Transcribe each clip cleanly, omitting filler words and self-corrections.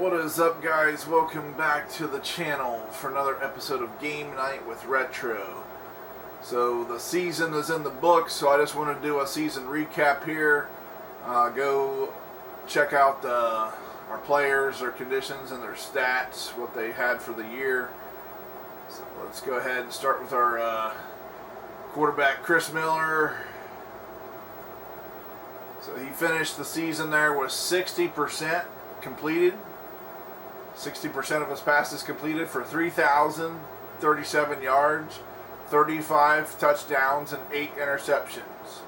What is up, guys? Welcome back to the channel for another episode of Game Night with Retro. So the season is in the books, so I just want to do a season recap here. Go check out our players, their conditions, and their stats, what they had for the year. So let's go ahead and start with our quarterback, Chris Miller. So he finished the season there with 60% completed. 60% of his passes completed for 3,037 yards, 35 touchdowns, and 8 interceptions.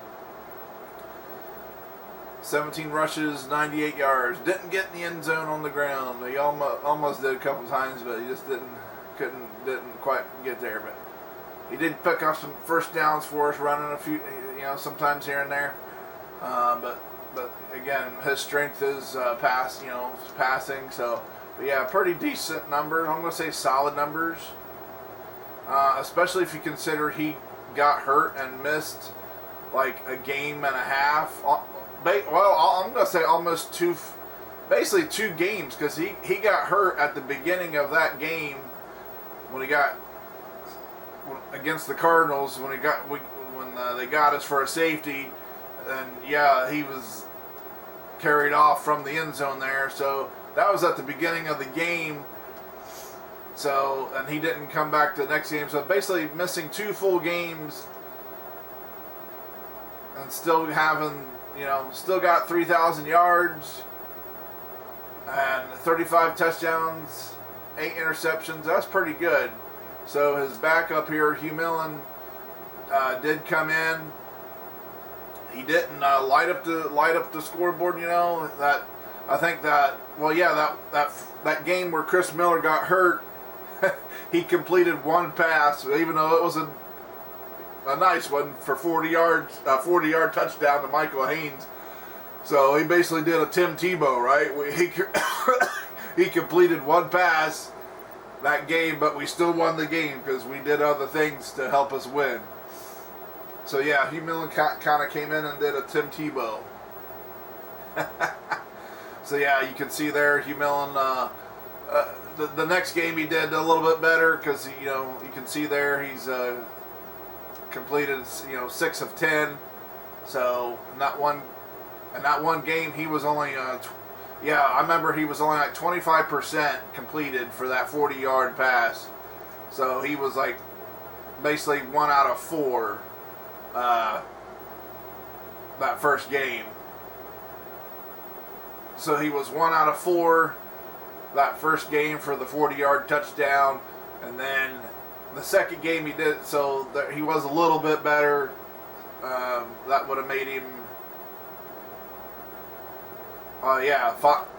17 rushes, 98 yards. Didn't get in the end zone on the ground. He almost did a couple times, but he just didn't quite get there. But he did pick up some first downs for us, running a few, sometimes here and there. But again, his strength is passing. So. But yeah, pretty decent numbers. I'm going to say solid numbers. Especially if you consider he got hurt and missed like a game and a half. Well, I'm going to say almost basically two games, because he got hurt at the beginning of that game when he got against the Cardinals, when they got us for a safety, and yeah, he was carried off from the end zone there. So that was at the beginning of the game. So, and he didn't come back to the next game. So basically missing 2 full games and still having, still got 3,000 yards and 35 touchdowns, 8 interceptions. That's pretty good. So his backup here, Hugh Millen, did come in. He didn't light up the scoreboard, I think that game where Chris Miller got hurt, he completed one pass, even though it was a nice one for 40-yard touchdown to Michael Haynes. So he basically did a Tim Tebow, right? He completed one pass that game, but we still won the game because we did other things to help us win. So yeah, Hugh Millen kind of came in and did a Tim Tebow. So yeah, you can see there, Hugh Millen, the next game he did a little bit better, because you can see there he's completed 6 of 10. So in that one game he was only I remember he was only like 25% completed for that 40-yard pass. So he was like basically 1 out of 4 that first game. So he was 1 out of 4 that first game for the 40-yard touchdown, and then the second game he did, so that he was a little bit better. That would have made him,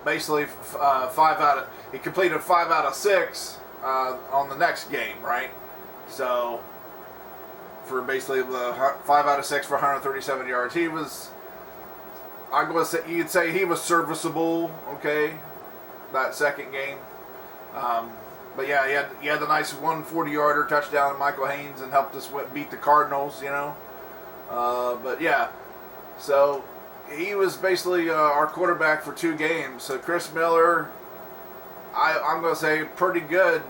basically 5 out of. He completed 5 out of 6 on the next game, right? So for basically the 5 out of 6 for 137 yards, he was. I'm going to say, you'd say he was serviceable, okay, that second game. But yeah, he had the nice 140-yarder touchdown to Michael Haynes and helped us beat the Cardinals, But yeah, so he was basically our quarterback for 2 games. So Chris Miller, I'm going to say pretty good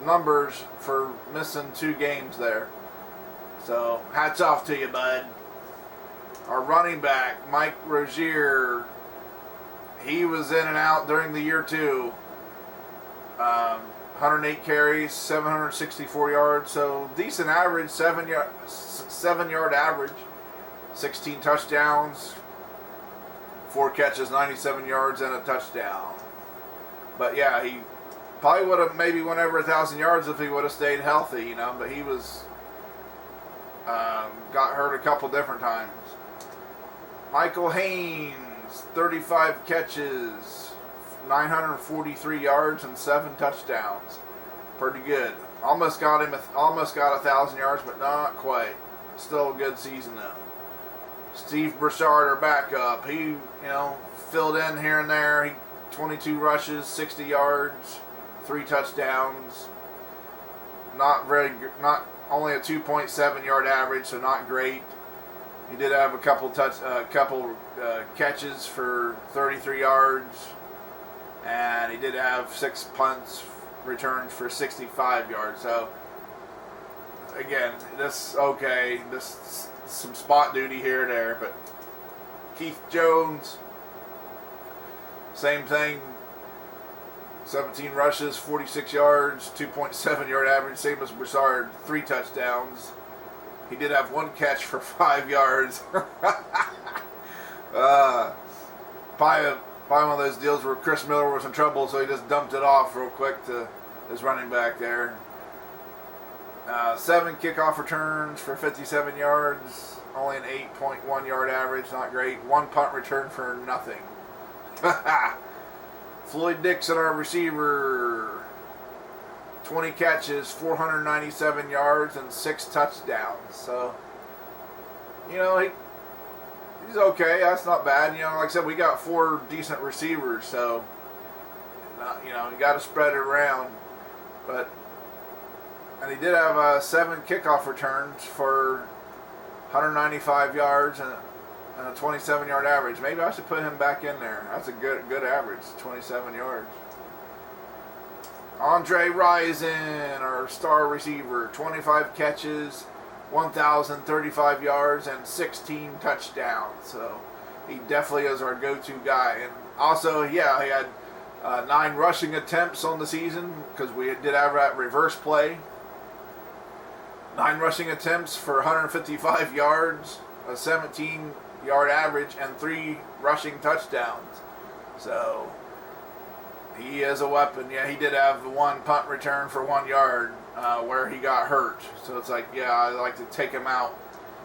numbers for missing 2 games there. So hats off to you, bud. Our running back, Mike Rozier, he was in and out during the year too. 108 carries, 764 yards, so decent average, 7-yard average, 16 touchdowns, 4 catches, 97 yards, and a touchdown. But yeah, he probably would have maybe went over 1,000 yards if he would have stayed healthy, but he was got hurt a couple different times. Michael Haynes, 35 catches, 943 yards, and 7 touchdowns. Pretty good. Almost got 1,000 yards, but not quite. Still a good season though. Steve Broussard, our backup, he filled in here and there. 22 rushes, 60 yards, 3 touchdowns. Not only a 2.7 yard average, so not great. He did have a couple catches for 33 yards and he did have 6 punts returns for 65 yards. So again, this some spot duty here and there, but Keith Jones, same thing. 17 rushes, 46 yards, 2.7 yard average, same as Broussard, 3 touchdowns. He did have 1 catch for 5 yards. Probably one of those deals where Chris Miller was in trouble, so he just dumped it off real quick to his running back there. 7 kickoff returns for 57 yards, only an 8.1 yard average, not great. 1 punt return for nothing. Floyd Dixon, our receiver, 20 catches, 497 yards, and 6 touchdowns. So, he's okay. That's not bad. Like I said, we got 4 decent receivers, so, you got to spread it around. And he did have 7 kickoff returns for 195 yards and a 27-yard average. Maybe I should put him back in there. That's a good average, 27 yards. Andre Rison, our star receiver, 25 catches, 1,035 yards, and 16 touchdowns. So he definitely is our go-to guy. And also, he had 9 rushing attempts on the season because we did have that reverse play. 9 rushing attempts for 155 yards, a 17-yard average, and 3 rushing touchdowns. So he is a weapon. Yeah, he did have 1 punt return for 1 yard where he got hurt. So it's like, I like to take him out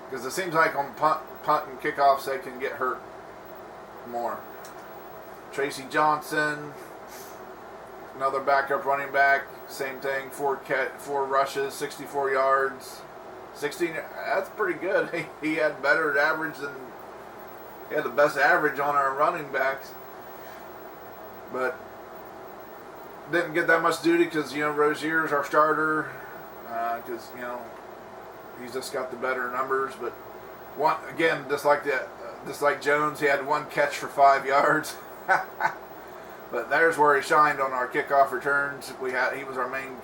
because it seems like on punt and kickoffs they can get hurt more. Tracy Johnson, another backup running back, same thing, 4 rushes, 64 yards, 16. That's pretty good. He had better average than he had the best average on our running backs, but didn't get that much duty because Rozier's our starter because he's just got the better numbers. But just like Jones, he had 1 catch for 5 yards. But there's where he shined on our kickoff returns. He was our main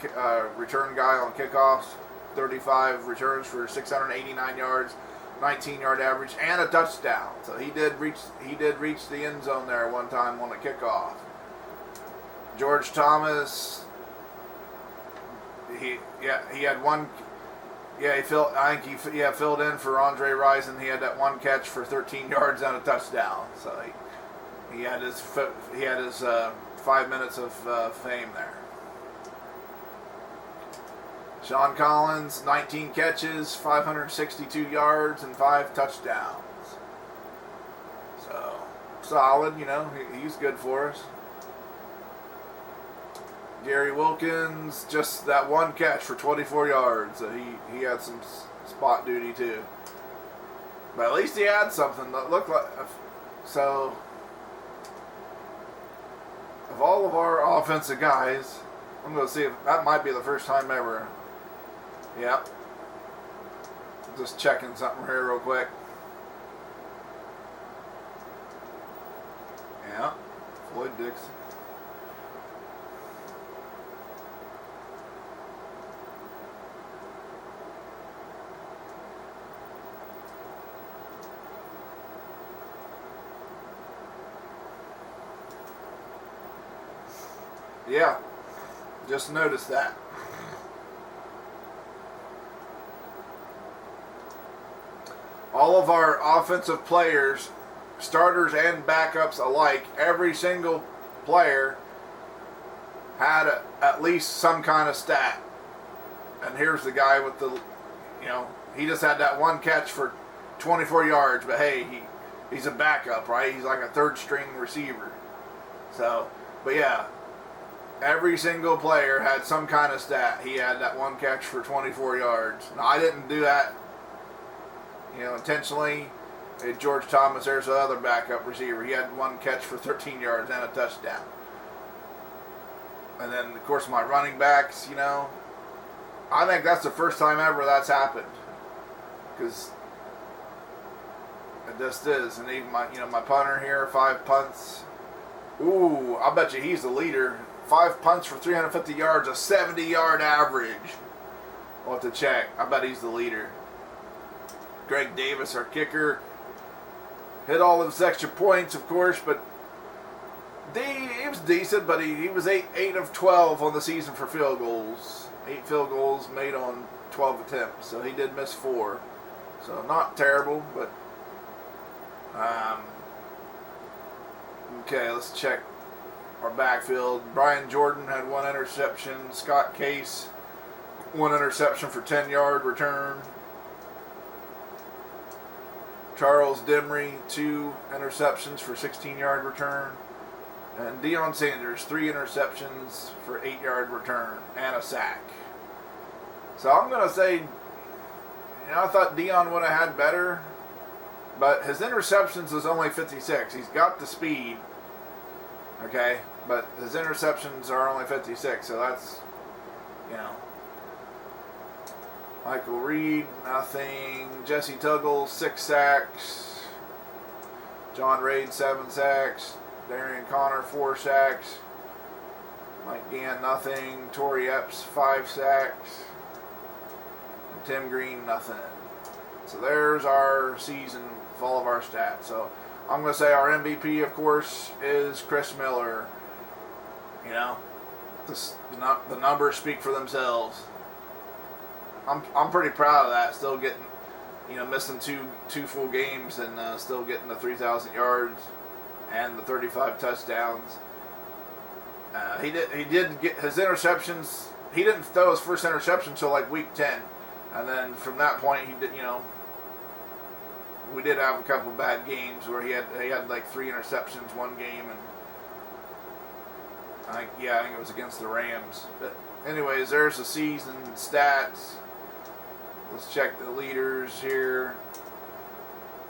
return guy on kickoffs. 35 returns for 689 yards, 19-yard average, and a touchdown. So he did reach the end zone there one time on a kickoff. George Thomas, he had 1. Yeah, he filled in for Andre Rison. He had that 1 catch for 13 yards and a touchdown. So he had his 5 minutes of fame there. Sean Collins, 19 catches, 562 yards, and 5 touchdowns. So solid, he's good for us. Gary Wilkins, just that 1 catch for 24 yards. So he had some spot duty too. But at least he had something that looked like. So, of all of our offensive guys, I'm going to see if that might be the first time ever. Yep. Just checking something here real quick. Yeah. Floyd Dixon. Yeah. Just noticed that. All of our offensive players, starters and backups alike, every single player had at least some kind of stat. And here's the guy with the, he just had that 1 catch for 24 yards, but hey, he's a backup, right? He's like a 3rd string receiver. So, but yeah, every single player had some kind of stat. He had that 1 catch for 24 yards. Now, I didn't do that, intentionally. George Thomas, there's the other backup receiver. He had 1 catch for 13 yards and a touchdown. And then, of course, my running backs, I think that's the first time ever that's happened. Because it just is. And even my punter here, 5 punts, Ooh, I bet you he's the leader. 5 punts for 350 yards, a 70-yard average. We'll have to check. I bet he's the leader. Greg Davis, our kicker, hit all of his extra points, of course, but he was decent, but he was 8 of 12 on the season for field goals. 8 field goals made on 12 attempts, so he did miss 4. So not terrible, but okay, let's check our backfield. Brian Jordan had 1 interception. Scott Case, 1 interception for 10-yard return. Charles Demery, 2 interceptions for 16-yard return. And Deion Sanders, 3 interceptions for 8-yard return and a sack. So I'm going to say, I thought Deion would have had better, but his interceptions is only 56. He's got the speed, okay, but his interceptions are only 56, so that's, Michael Reed, nothing. Jesse Tuggle, 6 sacks. John Raid, 7 sacks. Darian Connor, 4 sacks. Mike Gann, nothing. Torrey Epps, 5 sacks. And Tim Green, nothing. So there's our season with all of our stats. So I'm going to say our MVP, of course, is Chris Miller. The numbers speak for themselves. I'm pretty proud of that. Still getting, missing two full games and still getting the 3,000 yards and the 35 touchdowns. He did get his interceptions. He didn't throw his first interception until like week 10, and then from that point he did. We did have a couple bad games where he had like 3 interceptions one game, and I think it was against the Rams. But anyways, there's the season stats. Let's check the leaders here.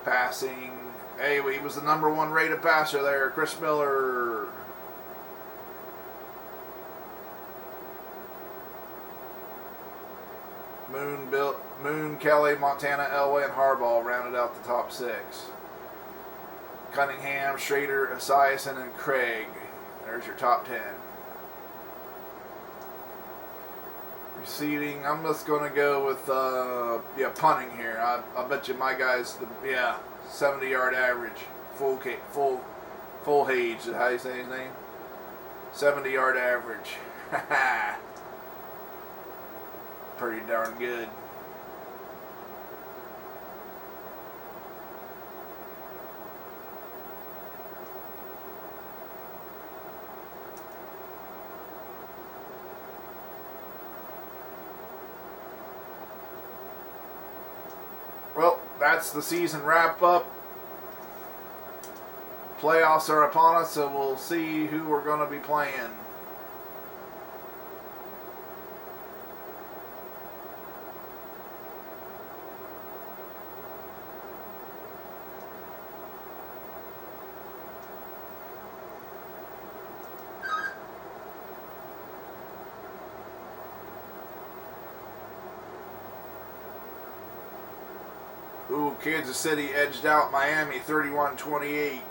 Passing. Hey, he was the number 1 rated passer there, Chris Miller. Moon, Kelly, Montana, Elway, and Harbaugh rounded out the top 6. Cunningham, Schrader, Esiason, and Craig. There's your top 10. Receiving, I'm just going to go with punting here. I bet you my guy's 70-yard average, full Hage. Is how you say his name? 70-yard average. Pretty darn good. Well, that's the season wrap up. Playoffs are upon us, so we'll see who we're going to be playing. Ooh, Kansas City edged out Miami 31-28.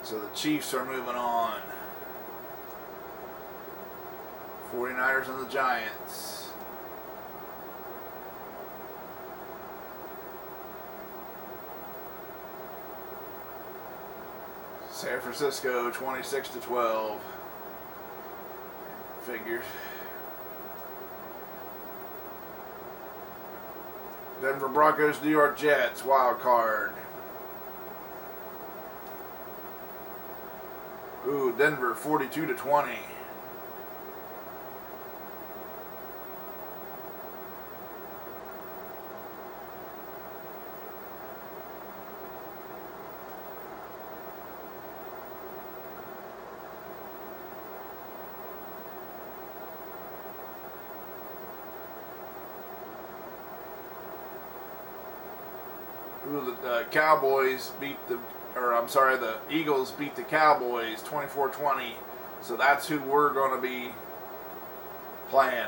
So the Chiefs are moving on. 49ers and the Giants. San Francisco 26-12. Figures. Denver Broncos, New York Jets, wild card. Ooh, Denver 42-20. Ooh, the Cowboys beat the Eagles beat the Cowboys 24-20. So that's who we're going to be playing.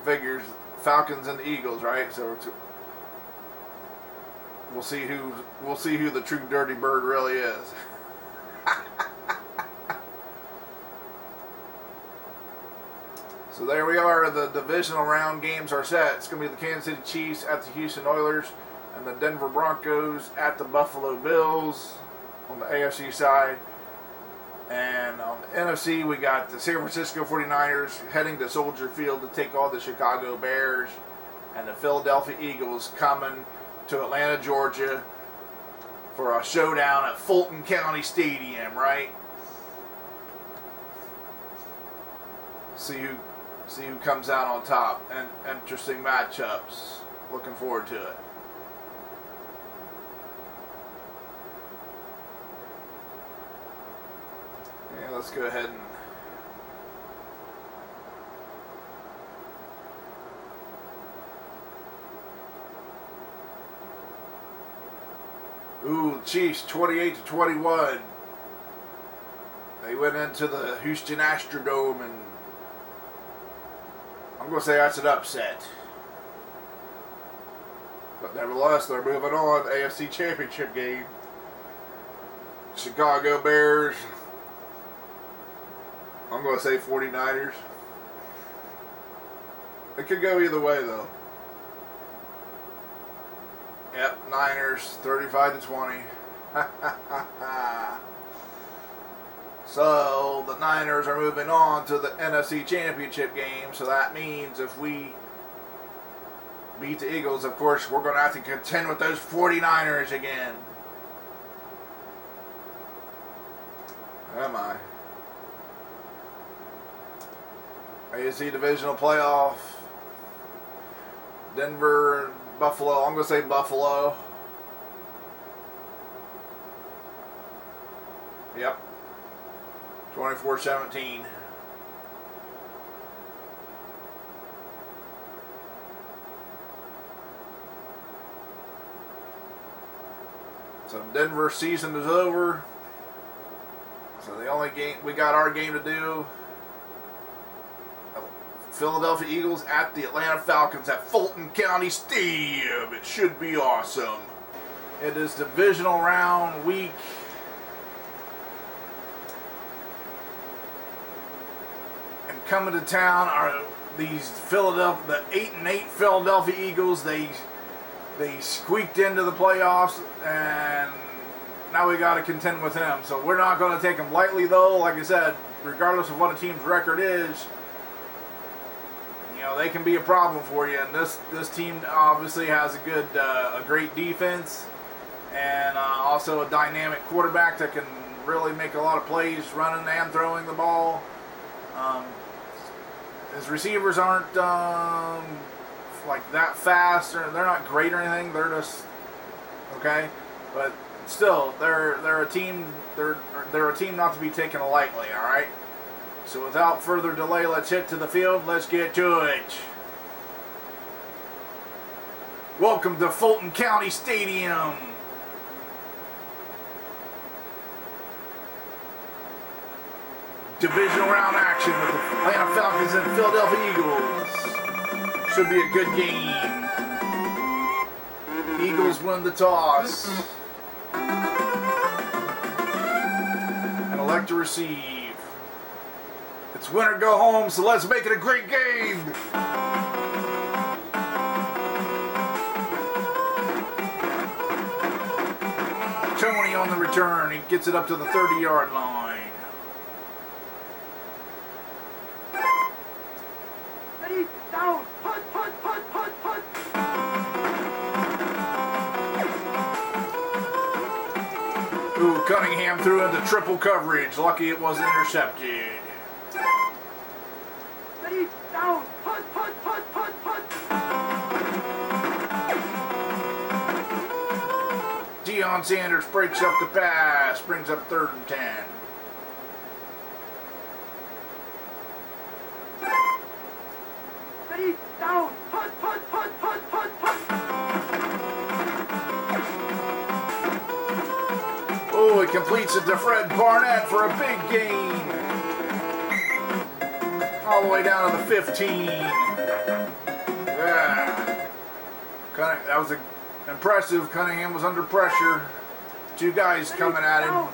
Figures Falcons and the Eagles, right? So We'll see who the true dirty bird really is. So there we are. The divisional round games are set. It's going to be the Kansas City Chiefs at the Houston Oilers and the Denver Broncos at the Buffalo Bills on the AFC side. And on the NFC, we got the San Francisco 49ers heading to Soldier Field to take on the Chicago Bears, and the Philadelphia Eagles coming to Atlanta, Georgia for a showdown at Fulton County Stadium, right? See who comes out on top, and interesting matchups. Looking forward to it. Yeah, let's go ahead and Chiefs 28-21. They went into the Houston Astrodome, and I'm going to say that's an upset. But nevertheless, they're moving on. AFC Championship game. Chicago Bears. I'm going to say 49ers. It could go either way, though. Yep, Niners, 35-20. So, the Niners are moving on to the NFC Championship game. So that means if we beat the Eagles, of course, we're going to have to contend with those 49ers again. Am I? AFC Divisional Playoff. Denver, Buffalo. I'm going to say Buffalo. Yep. 24-17. So Denver season is over. So the only game, we got our game to do. Philadelphia Eagles at the Atlanta Falcons at Fulton County Stadium. It should be awesome. It is divisional round week. And coming to town are these the 8-8 Philadelphia Eagles. They squeaked into the playoffs, and now we got to contend with them. So we're not going to take them lightly, though. Like I said, regardless of what a team's record is, you know, they can be a problem for you. And this team obviously has a great defense, and also a dynamic quarterback that can really make a lot of plays running and throwing the ball. His receivers aren't like that fast, or they're not great or anything. They're just okay, but still, they're a team. They're a team not to be taken lightly. All right. So without further delay, let's hit to the field. Let's get to it. Welcome to Fulton County Stadium. Divisional round action with the Atlanta Falcons and Philadelphia Eagles. Should be a good game. Eagles win the toss and elect to receive. It's win or go home, so let's make it a great game. Tony on the return. He gets it up to the 30-yard line. Ooh, Cunningham threw into triple coverage. Lucky it wasn't intercepted. Deion Sanders breaks up the pass, brings up 3rd and 10. Oh, he completes it to Fred Barnett for a big gain. All the way down to the 15. Yeah. That was a Impressive. Cunningham was under pressure. Two guys coming at him.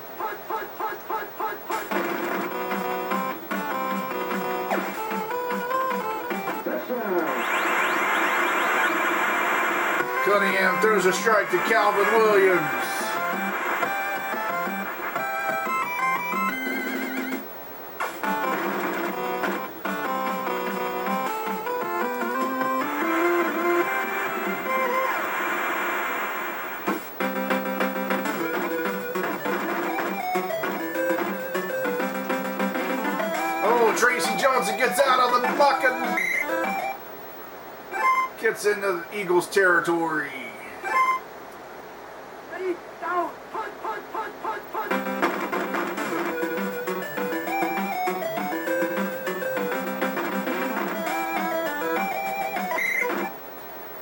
Cunningham throws a strike to Calvin Williams. Oh, Tracy Johnson gets out of the muck and gets into the Eagles territory.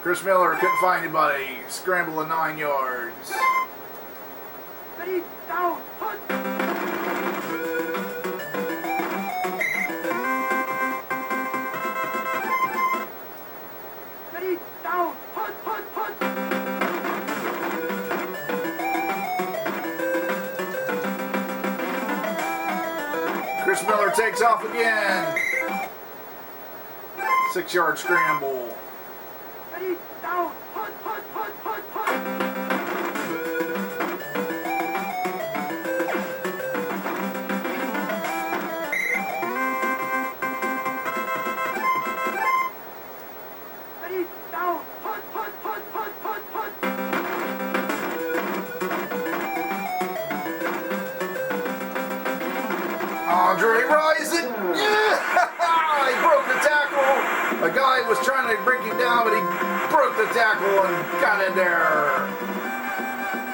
Chris Miller couldn't find anybody. Scramble of 9 yards. Chris Miller takes off again. 6-yard scramble. Andre Rison, yeah! He broke the tackle. A guy was trying to break him down, but he broke the tackle and got in there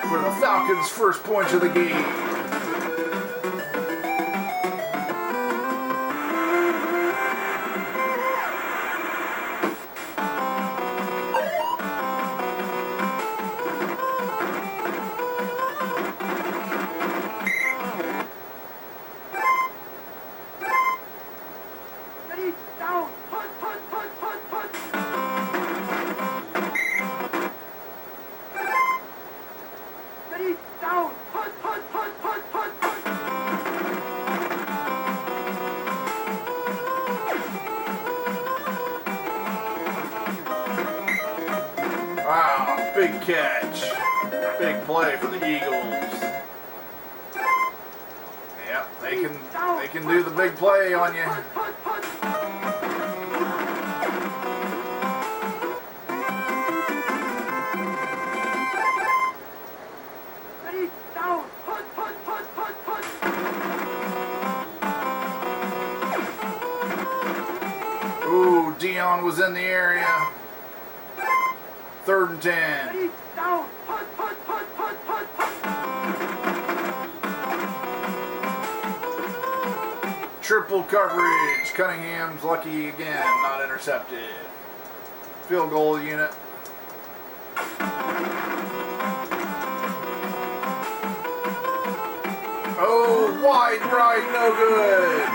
for the Falcons' first points of the game. Wow, big catch. Big play for the Eagles. Yep, they can do the big play on you. Ooh, Dion was in the area. 3rd and 10. Triple coverage. Cunningham's lucky again, not intercepted. Field goal unit. Oh, wide right, no good.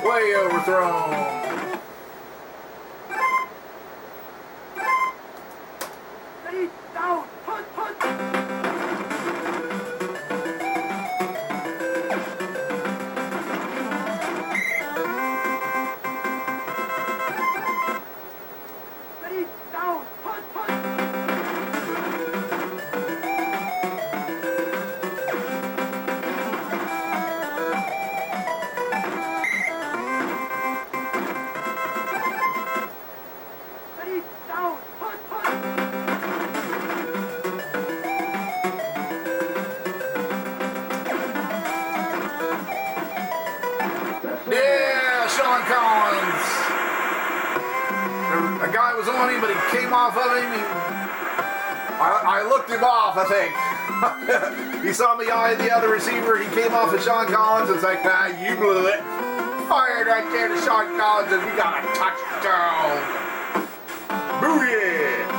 Way overthrown. Yeah, Sean Collins. A guy was on him, but he came off of him. I looked him off, I think. He saw me eye the other receiver. He came off of Sean Collins and was like, ah, you blew it. Fired right there to Sean Collins, and we got a touchdown. Booyah!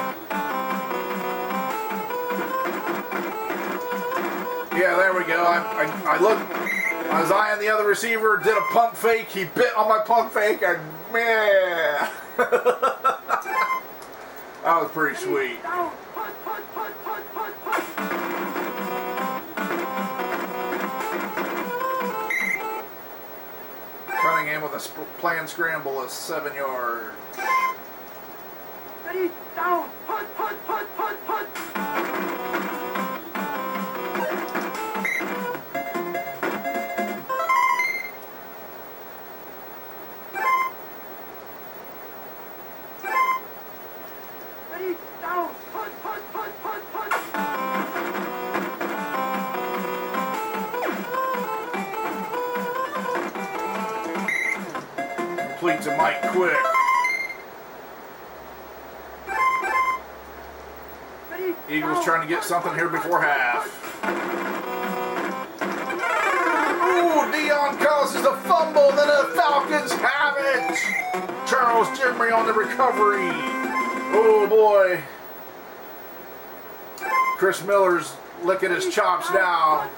I looked, I was eyeing the other receiver, did a pump fake, he bit on my pump fake, and man, that was pretty sweet. Cunningham with a planned scramble is 7 yards. Ready, down, punt. Ready, down, punt. Complete to Mike Quick. Eagles trying to get something here before half. Ooh, Dion causes a fumble, then the Falcons have it. Charles Jimry on the recovery. Oh boy. Chris Miller's licking his chops now.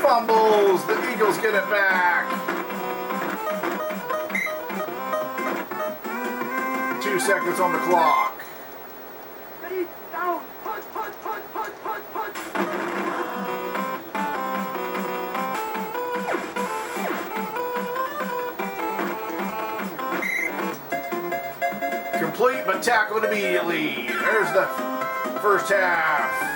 Fumbles, the Eagles get it back. 2 seconds on the clock. Ready, down, punt. Complete, but tackled immediately. There's the first half.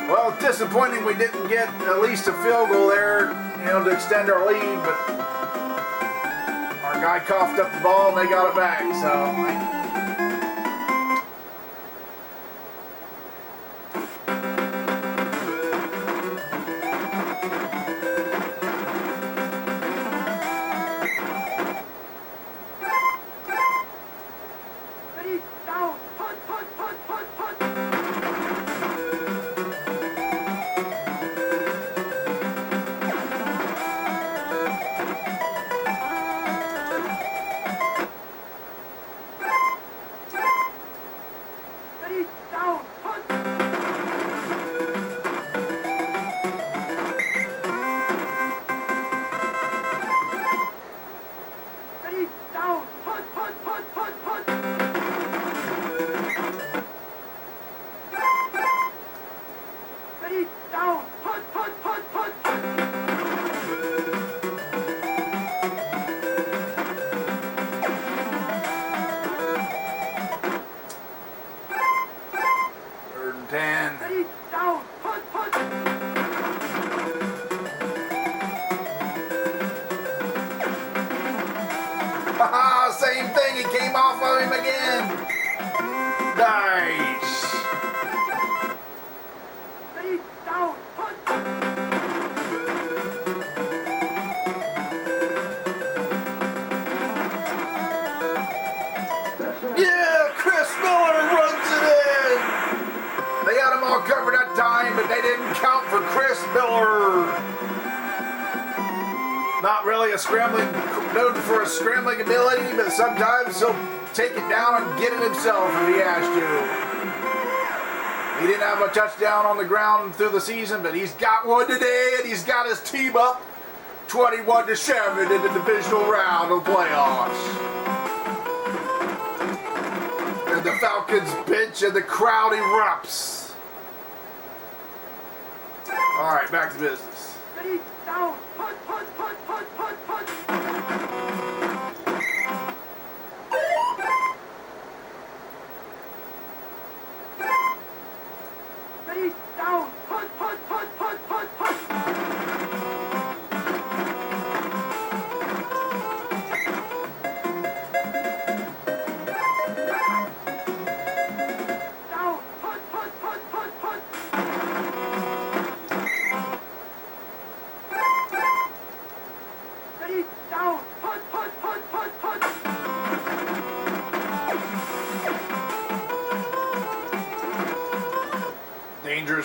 Well, disappointing we didn't get at least a field goal there, to extend our lead, but our guy coughed up the ball and they got it back, so. Ready, down, punt. Same thing, he came off of him again. Nice. Ready, down, punt. Yeah, Chris Miller runs it in. They had him all covered that time, but they didn't count for Chris Miller. Not really known for a scrambling ability, but sometimes he'll take it down and get it himself if he has to. He didn't have a touchdown on the ground through the season, but he's got one today, and he's got his team up 21-7 in the divisional round of playoffs. And the Falcons bench and the crowd erupts. All right, back to business. Ready, down, punt. Ready, down, punt.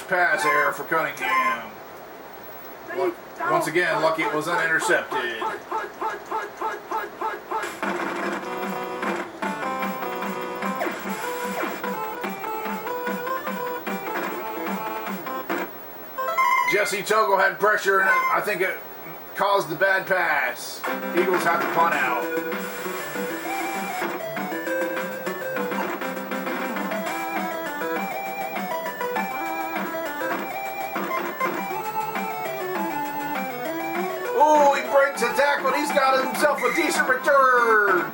first pass error for Cunningham. Once again, lucky it wasn't intercepted. Jesse Togel had pressure, and I think it caused the bad pass. Eagles have to punt out. Oh, he breaks a tackle, and he's got himself a decent return.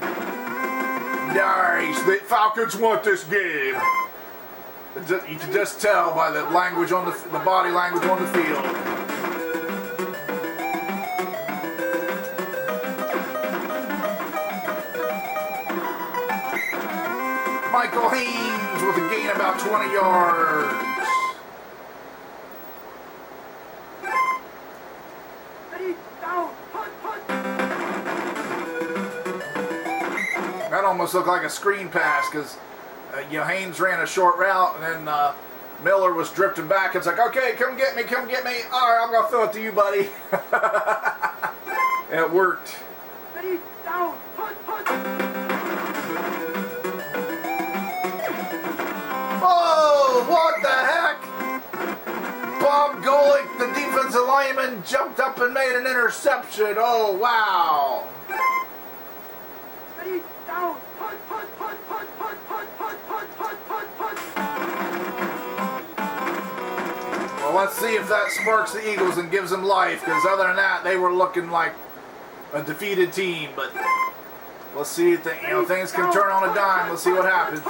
Nice. The Falcons want this game. You can just tell by the language on the body language on the field. Michael Haynes with a gain about 20 yards. That almost looked like a screen pass because Haynes ran a short route and then Miller was drifting back. It's like, okay, come get me, come get me. All right, I'm going to throw it to you, buddy. It worked. Oh, what the heck? Bob Golick, the defensive lineman, jumped up and made an interception. Oh, wow. Well, let's see if that sparks the Eagles and gives them life, because other than that, they were looking like a defeated team. But let's see if things can turn on a dime. Let's see what happens.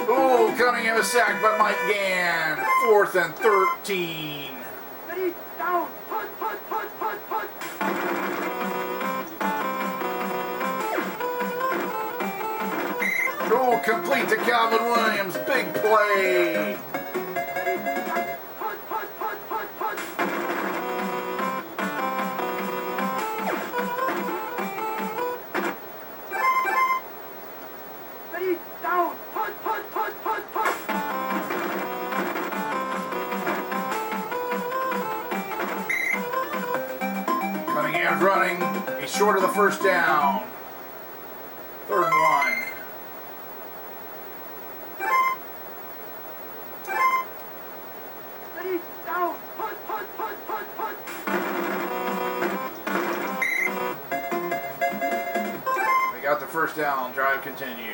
Oh, Cunningham is sacked by Mike Gann. 4th and 13. Oh, complete to Calvin Williams. Big play. Cunningham's running. He's short of the first down. 3rd and 1. They got the first down. Drive continues.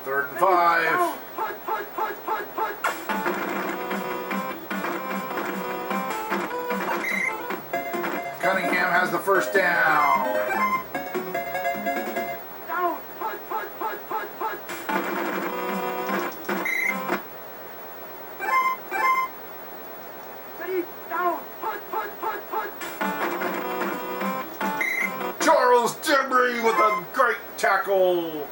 Third and 5. Cunningham has the first down. Charles Debris with a great tackle.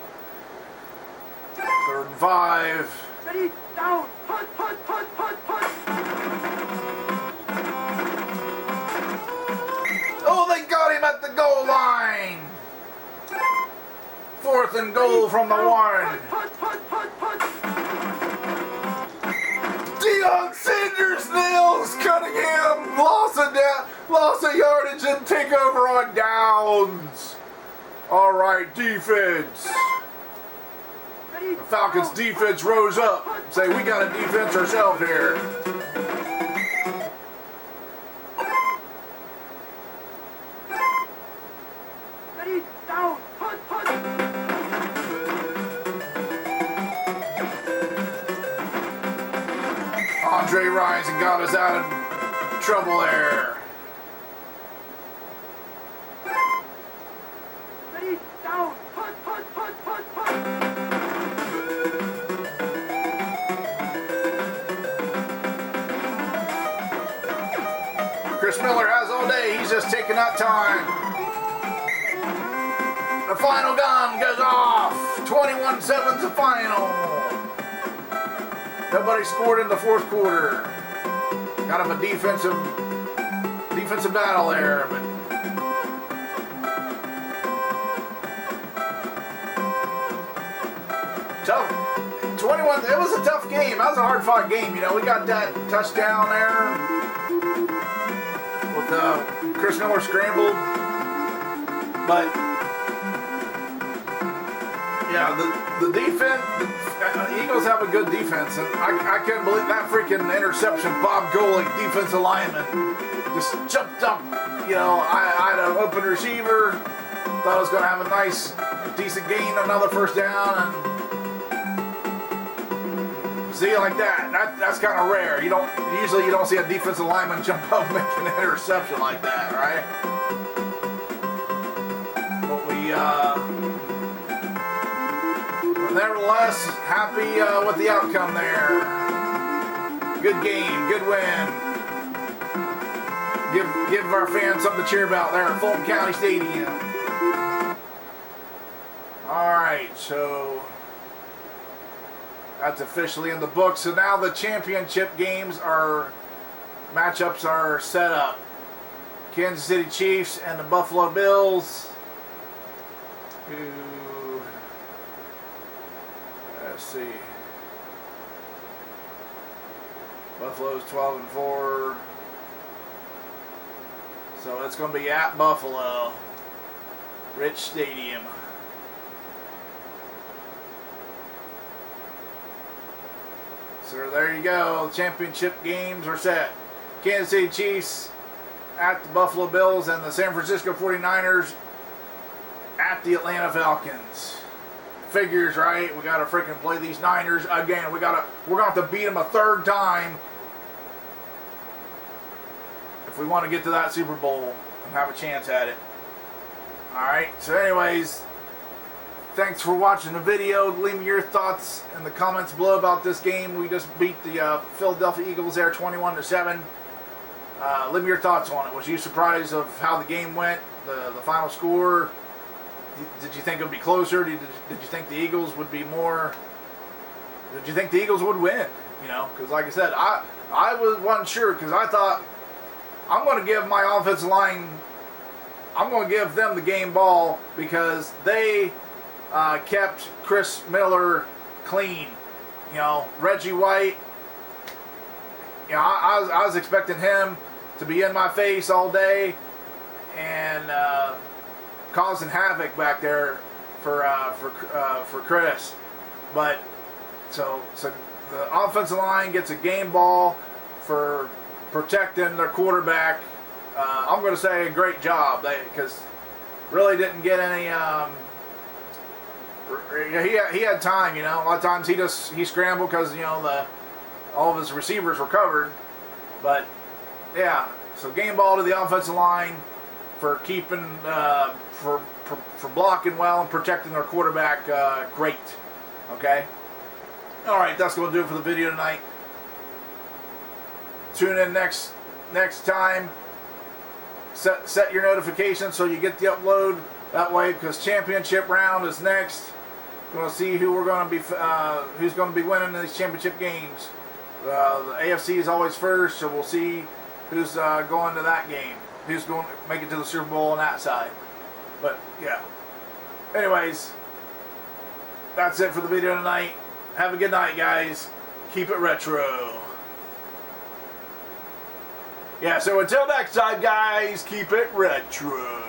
3rd and 5. Oh, they got him at the goal line. 4th and goal from the 1. Deion Sanders nails Cunningham. Loss of yardage and take over on downs. All right, defense. The Falcons defense rose up. Say, we got a defense ourselves here. Andre Rison got us out of trouble there. Stay down. Put. Chris Miller has all day. He's just taking that time. The final gun goes off. 21-7's the final. Nobody scored in the fourth quarter. Kind of a defensive battle there, but tough. 21. It was a tough game. That was a hard-fought game. You know, we got that touchdown there with Chris Miller scrambled, but yeah, the defense. The Eagles have a good defense, and I can't believe that freaking interception. Bob Golick, defensive lineman, just jumped up. You know, I had an open receiver. Thought I was going to have a nice, decent gain, another first down, and see like that. That's kind of rare. You don't see a defensive lineman jump up and make an interception like that, right? But nevertheless, happy with the outcome there. Good game, good win. Give our fans something to cheer about there at Fulton County Stadium. All right, so that's officially in the book. So now the championship matchups are set up. Kansas City Chiefs and the Buffalo Bills. Let's see. Buffalo's 12-4. So it's going to be at Buffalo. Rich Stadium. So there you go. Championship games are set. Kansas City Chiefs at the Buffalo Bills, and the San Francisco 49ers at the Atlanta Falcons. Figures, right? We got to freaking play these Niners again. We're going to have to beat them a third time if we want to get to that Super Bowl and have a chance at it. All right. So anyways, thanks for watching the video. Leave me your thoughts in the comments below about this game. We just beat the Philadelphia Eagles there 21-7. Leave me your thoughts on it. Was you surprised of how the game went, the final score? Did you think it would be closer? Did you think the Eagles would be more? Did you think the Eagles would win? You know, because like I said, I wasn't sure, because I thought I'm going to give my offensive line, I'm going to give them the game ball because they kept Chris Miller clean. You know, Reggie White, you know, I was expecting him to be in my face all day and causing havoc back there for Chris. But so the offensive line gets a game ball for protecting their quarterback. I'm going to say a great job, because really didn't get any. He had time, you know. A lot of times he scrambled because, you know, all of his receivers were covered. But yeah, so game ball to the offensive line for keeping for blocking well and protecting their quarterback. Great. Okay. All right, that's going to do it for the video tonight. Tune in next time. Set your notifications so you get the upload that way, because championship round is next. We're going to see who who's going to be winning these championship games. The AFC is always first, so we'll see who's going to that game. Who's going to make it to the Super Bowl on that side. But yeah. Anyways, that's it for the video tonight. Have a good night, guys. Keep it retro. Yeah, so until next time, guys, keep it retro.